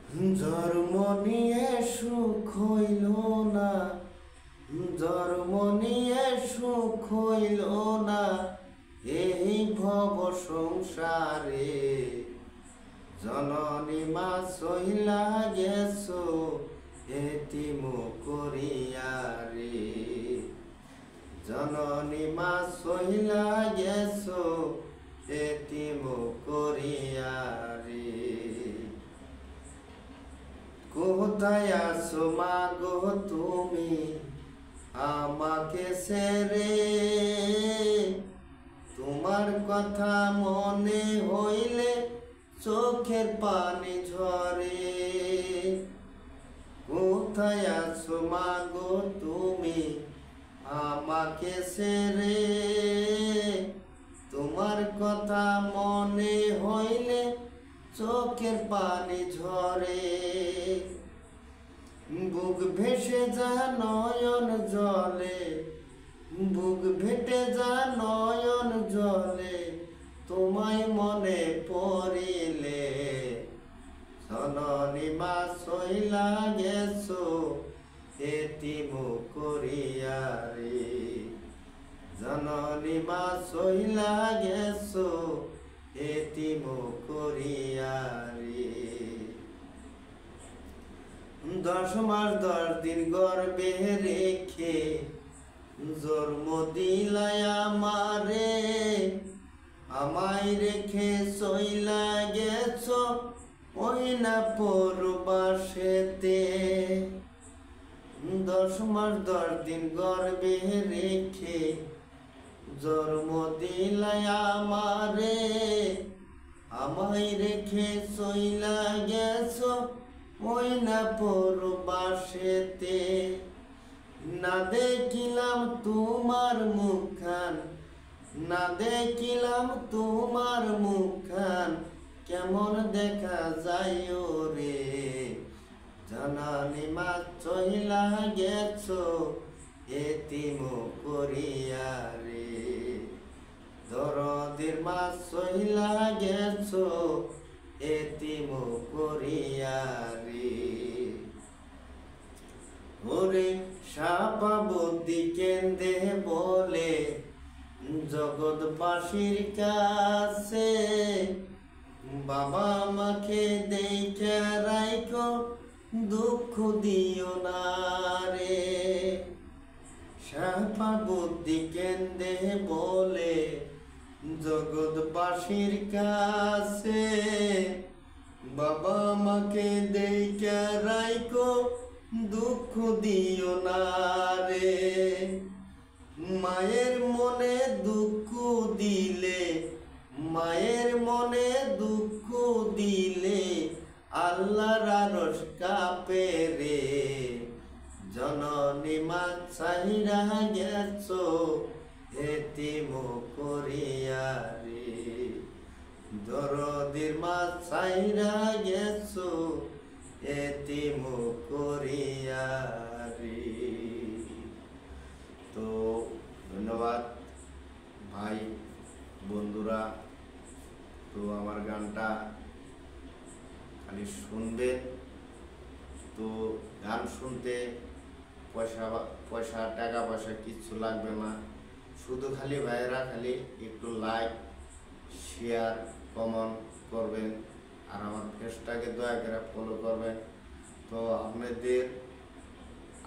জন্ম নিয়ে সুখ হইল না, জন্ম নিয়ে সুখ হইল না, এই ভব সংসারে। জননী মা সহিলা গেছো এতিম করিয়া রে। জননী মা সহিলা গেছো এতিম করিয়া রে। কোথায় আছো মা গো তুমি আমাকে ছেড়ে? তোমার কথা মনে হইলে চোখের পানি ঝরে। কোথায় আছো মা গো তুমি আমাকে ছেড়ে? তোমার কথা মনে হইলে চোখের পানি ঝরে। বুক ভেসে যা নয়ন জলে, বুক ভেটে যা নয়ন জলে, তোমায় মনে পড়িলে। জননী মা সইলা গেছো এতিম করিয়া রে। জননী মা সইলা গেছো এতিম করিয়া রে। 10 মাস 10 দিন গর্ভে রেখে জন্ম দিলাই আমারে। আমায় রেখে সইলা গেছো ওই না পরবাসেতে। 10 মাস 10 দিন গর্ভে রেখে জন্ম দিলাই আমারে। আমায় রেখে সইলা গেছো ওই না পরবাসেতে। না দেখিলাম তোমার মুখখান, না দেখিলাম তোমার মুখখান, কেমন দেখা যায় রে। জননী মা চইলা গেছো এতিম করিয়া রে। দরদের মা চইলা গেছো এতিম করিয়া রে। ওরে সাপা বুদ্ধি কেন্দে বলে জগৎবাসীর কাছে। বাবা আমাকে দেখে রাইখো দুঃখ দিও না রে। সাপা বুদ্ধি কেন্দে বলে জগৎবাসীর কাছে। বাবা আমাকে দেখে রাইখো দুঃখ দিও না রে। মায়ের মনে দুঃখ দিলে, মায়ের মনে দুঃখ দিলে আল্লাহর আরশ কাঁপে রে। জননী মা ছাইরা গেছো এতিম করিয়া রে। দরদের মা ছাইরা গেছো এতিম করিয়া রে। তো ধন্যবাদ ভাই বন্ধুরা। তো আমার গানটা খালি শুনবেন। তো গান শুনতে পয়সা টাকা পয়সা কিচ্ছু লাগবে না। শুধু খালি ভাইয়েরা খালি একটু লাইক শেয়ার কমেন্ট করবেন আর আমার পেজটাকে দয়া করে ফলো করবেন। তো আপনাদের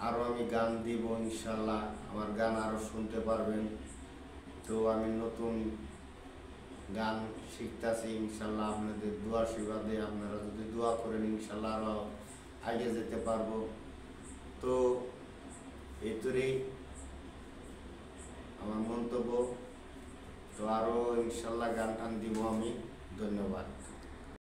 আরও আমি গান দিব ইনশাল্লাহ, আমার গান আরও শুনতে পারবেন। তো আমি নতুন গান শিখতেছি ইনশাল্লাহ। আপনাদের দোয়া আশীর্বাদে আপনারা যদি দোয়া করেন ইনশাল্লাহ আরও আগে যেতে পারবো। তো এতরেই আমার মন্তব্য। তো আরও ইনশাল্লাহ গান টান দিব আমি। ধন্যবাদ।